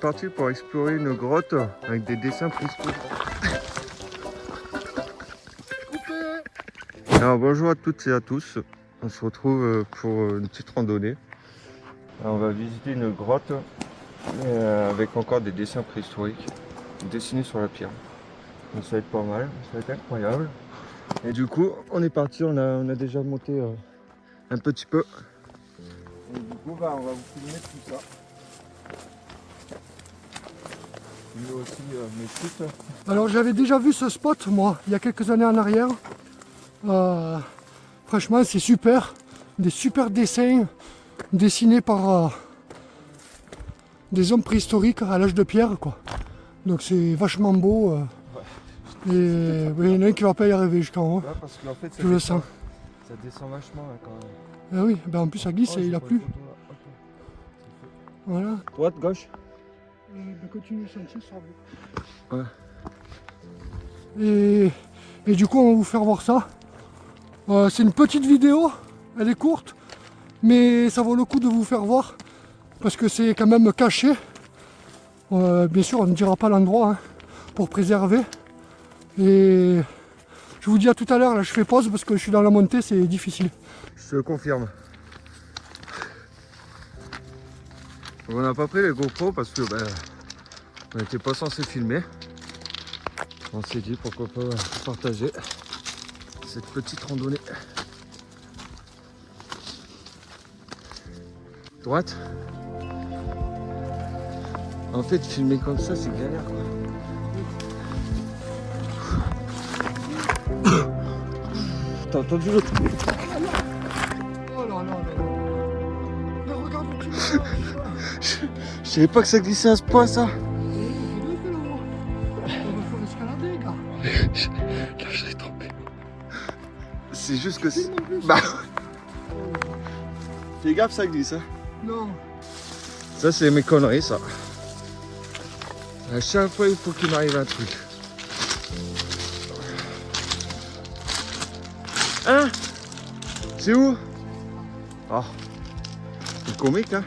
parti pour explorer une grotte avec des dessins préhistoriques. Alors bonjour à toutes et à tous, on se retrouve pour une petite randonnée. Alors, on va visiter une grotte avec encore des dessins préhistoriques dessinés sur la pierre. Donc, ça va être pas mal, ça va être incroyable. Et du coup on est parti, on a déjà monté un petit peu. Et du coup on va vous filmer tout ça. Lui aussi mes chutes. Alors j'avais déjà vu ce spot moi il y a quelques années en arrière. Franchement c'est super, des super dessins dessinés par des hommes préhistoriques à l'âge de pierre quoi. Donc c'est vachement beau. Et il y en a un qui va pas y arriver jusqu'en haut. Ouais, parce qu'en fait, je le sens. Ça descend vachement là, quand même. Ah oui, ben en plus ça glisse et il a plu. Voilà. Droite, gauche. Continue le sentier, ça va. Ouais. Et du coup on va vous faire voir ça. C'est une petite vidéo, elle est courte, mais ça vaut le coup de vous faire voir parce que c'est quand même caché. Bien sûr on ne dira pas l'endroit hein, pour préserver. Et je vous dis à tout à l'heure, là je fais pause parce que je suis dans la montée, c'est difficile. Je te le confirme. On n'a pas pris les GoPro parce que on n'était pas censé filmer. On s'est dit pourquoi pas partager cette petite randonnée. Droite. En fait filmer comme ça c'est galère quoi. T'as entendu l'autre? Oh là là là. Mais regarde où tu vas. Je savais pas que ça glissait à ce point ça. On va faire escalader gars. Là je serais tombé. C'est juste que c'est... Filme en plus. Bah... Fais gaffe ça glisse hein. Non. Ça c'est mes conneries ça. À chaque fois il faut qu'il m'arrive un truc. Hein? C'est où? Oh. C'est comique hein.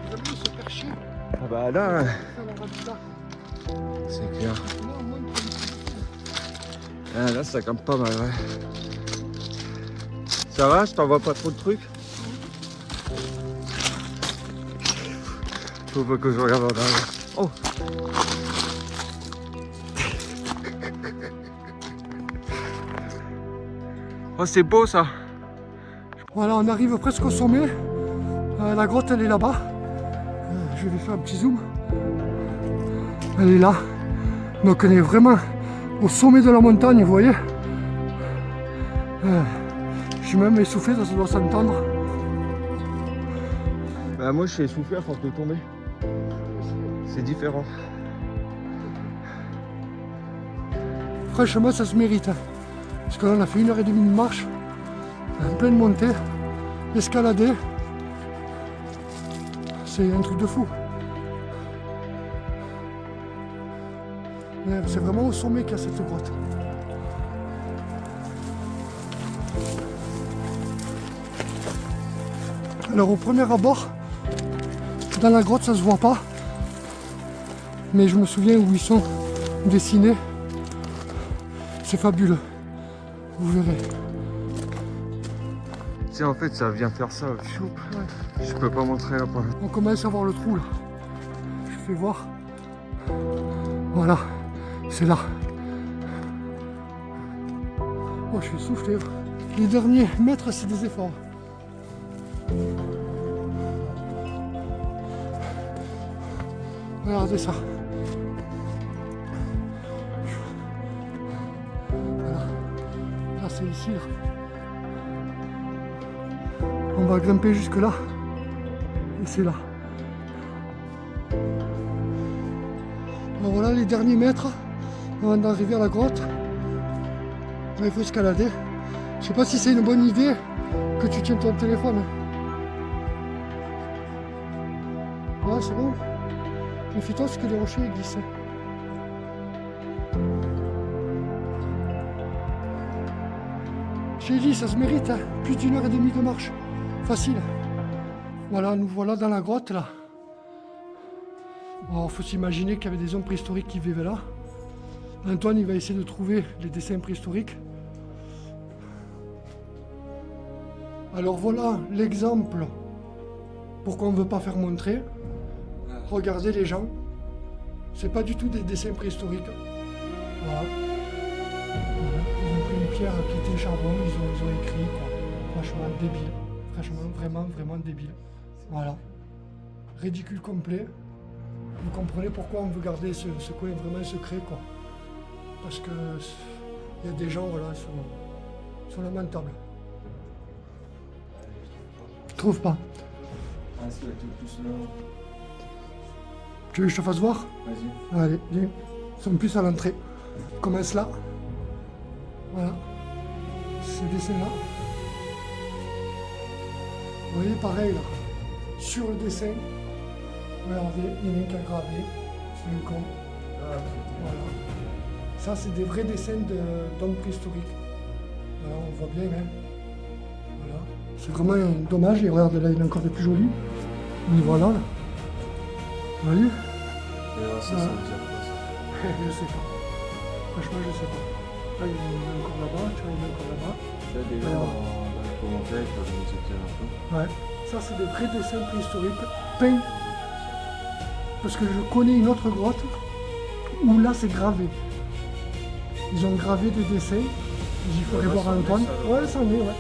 Vous avez vu ce percher? Ah bah là, Faire leur habitat. c'est clair. Là, au moins, il faut- Ah, là ça campe pas mal ouais. Ça va? Je t'envoie pas trop de trucs? Faut pas que je regarde en arrière. Oh! Oh c'est beau ça! Voilà, on arrive presque au sommet. La grotte, elle est là-bas. Je vais faire un petit zoom. Elle est là. Donc, on est vraiment au sommet de la montagne, vous voyez. Je suis même essoufflé, ça doit s'entendre. Bah moi je suis essoufflé à force de tomber. C'est différent. Franchement, ça se mérite. Hein. Parce que là, on a fait 1h30 de marche. En pleine montée. Escalader. C'est un truc de fou. Mais c'est vraiment au sommet qu'il y a cette grotte. Alors au premier abord, dans la grotte ça se voit pas. Mais je me souviens où ils sont dessinés. C'est fabuleux. Vous verrez. Tu sais en fait ça vient faire ça. Choup. Je peux pas montrer là pour l'instant. On commence à voir le trou là. Je fais voir. Voilà, c'est là. Oh, je suis soufflé. Les derniers mètres, c'est des efforts. Regardez ça. Voilà. Là, c'est ici. Là. On va grimper jusque là. Et c'est là. Alors voilà les derniers mètres avant d'arriver à la grotte. Là, il faut escalader. Je sais pas si c'est une bonne idée que tu tiennes ton téléphone. Voilà, c'est bon. Méfie-toi parce que les rochers ils glissent. J'ai dit, ça se mérite, hein. Plus d'1h30 de marche. Facile. Voilà, nous voilà dans la grotte là. Alors, faut s'imaginer qu'il y avait des hommes préhistoriques qui vivaient là. Antoine, il va essayer de trouver les dessins préhistoriques. Alors voilà l'exemple pourquoi on ne veut pas faire montrer. Regardez les gens. C'est pas du tout des dessins préhistoriques. Voilà. Ils ont pris une pierre qui était charbon, ils ont écrit quoi. Franchement débile. Franchement vraiment débile. Voilà. Ridicule complet. Vous comprenez pourquoi on veut garder ce coin vraiment secret quoi. Parce que il y a des gens voilà, sont lamentables. Je trouve pas. Ah, ça doit être plus là. Tu veux que je te fasse voir? Vas-y. Allez, viens. Ils sont plus à l'entrée. Commence là. Voilà. Ces dessins-là. Vous voyez, pareil là. Sur le dessin. Regardez, il y en a un qui a gravé. C'est un con. Ah, Voilà. Ça, c'est des vrais dessins d'hommes préhistoriques. Voilà, on voit bien, hein. Voilà. C'est vraiment dommage. Et regarde, là, il est encore des plus jolis. Mais voilà, là. Vous voyez? et alors, ça veut dire quoi ça? Je sais pas. Franchement, je sais pas. Là, il y en a encore là-bas, tu vois, il y en a encore là-bas. Là, des gens dans les commentaires ils peuvent nous éclairer un peu. Ouais. Ça, c'est des vrais dessins préhistoriques peints. Parce que je connais une autre grotte où là, c'est gravé. Ils ont gravé des dessins. Il faudrait Ouais, voir ça en est, Antoine. ça, là. Ouais, ça en est, ouais.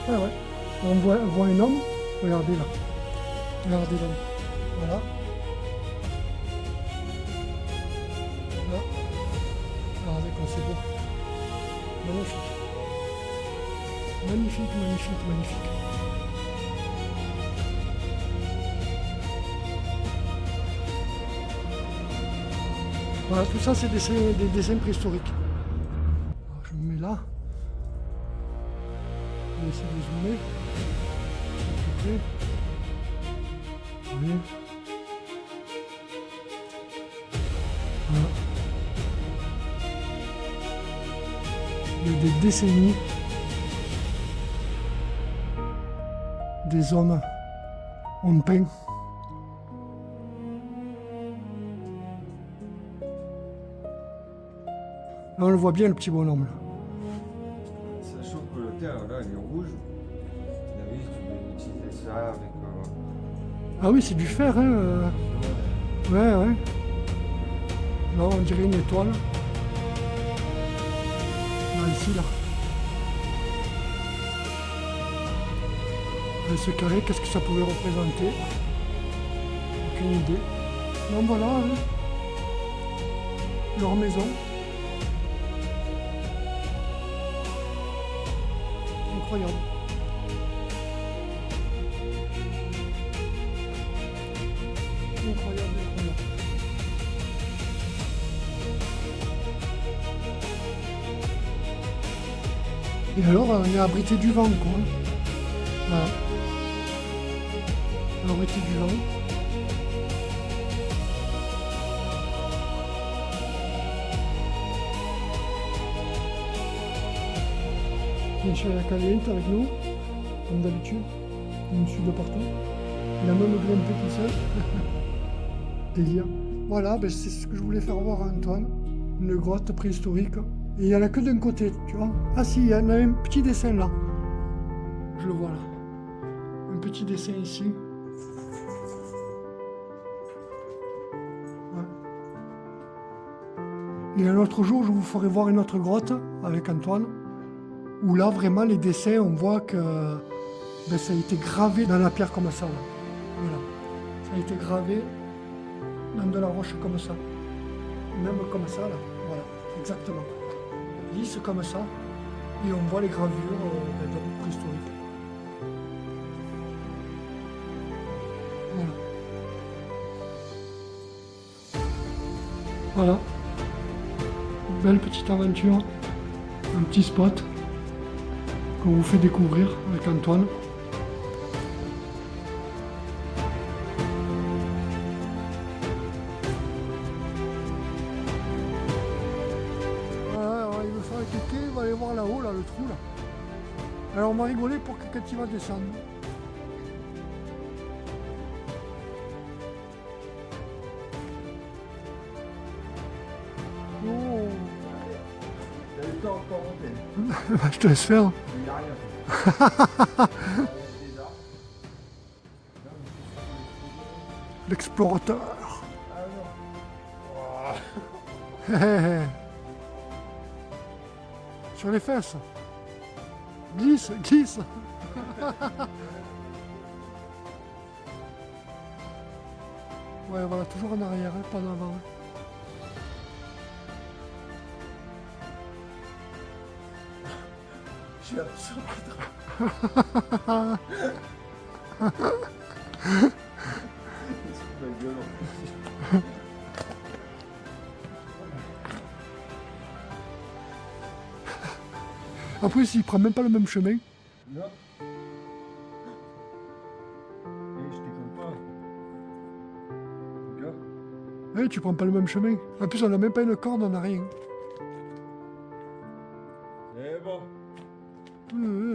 On voit un homme. Regardez là. Regardez l'homme. Voilà. Là. Regardez comme c'est beau. Magnifique. Magnifique. Voilà, tout ça c'est des dessins préhistoriques. Alors, je me mets là. Je vais essayer de zoomer. Ok. Oui. Voilà. Il y a des décennies. Des hommes ont peint. Là, on le voit bien, le petit bonhomme. Là. Sachant que le terre, là, il est rouge. David, tu peux utiliser ça avec. Ah oui, c'est du fer, hein. Ouais. Là, on dirait une étoile. Là, ici, là. Et ce carré, qu'est-ce que ça pouvait représenter? Aucune idée. Donc voilà, hein. Leur maison. Incroyable. Incroyable. Et alors, on est abrité du vent, quoi. Voilà. Abrité du vent. Bien sûr, il y a Caliente avec nous, comme d'habitude. Il nous suit de partout. Il a même grimpé tout seul. Délire. Voilà, ben c'est ce que je voulais faire voir à Antoine. Une grotte préhistorique. Et il n'y en a que d'un côté, tu vois. Ah si, il y en a un petit dessin là. Je le vois là. Un petit dessin ici. Ouais. Et un autre jour, je vous ferai voir une autre grotte avec Antoine. Où là, vraiment, les dessins, on voit que ben, ça a été gravé dans la pierre comme ça. Là. Voilà. Ça a été gravé dans de la roche comme ça. Même comme ça, là. Voilà, exactement. Lisse comme ça. Et on voit les gravures d'hommes préhistoriques. Voilà. Voilà. Belle petite aventure. Un petit spot qu'on vous fait découvrir avec Antoine. Voilà, alors il veut faire le kéké, il va aller voir là-haut, là, le trou là. Alors on m'a rigolé pour que quand il va descendre. temps pour monter. Bah, je te laisse faire. Il n'y a rien. L'explorateur. Ah non. Hé, hé, hé. Sur les fesses. Glisse, glisse. Ouais, voilà, toujours en arrière, hein, pas en avant. Hein. J'ai absolument En plus, il prend même pas le même chemin. Non. Et je déconne pas. Regarde. Eh, tu prends pas le même chemin. En plus, on a même pas une corde, on a rien. C'est bon.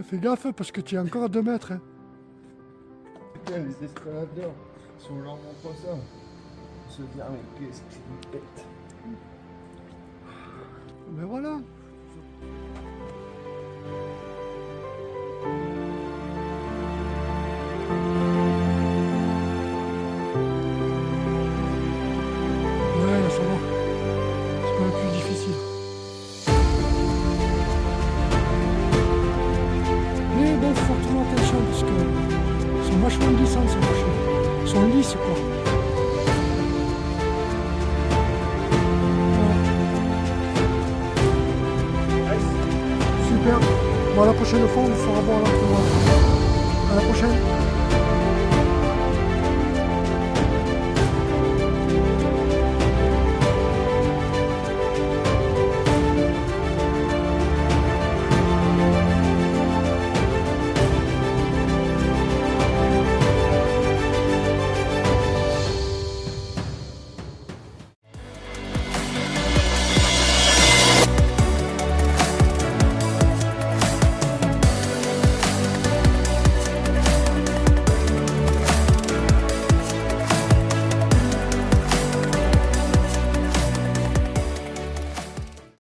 Fais gaffe, parce que tu es encore à 2 mètres. Hein. Putain, les escaladeurs sont là, mon poisson. On se dit, ah, mais qu'est-ce que c'est une bête. Mais voilà. Ouais, là, ça va. C'est pas le plus difficile. Mais bon, faut faire toujours attention parce que ils sont vachement glissants ces machins. Ils sont lisses quoi. Voilà. Super. Bon, à la prochaine fois, on vous fera voir l'entraînement. À la prochaine.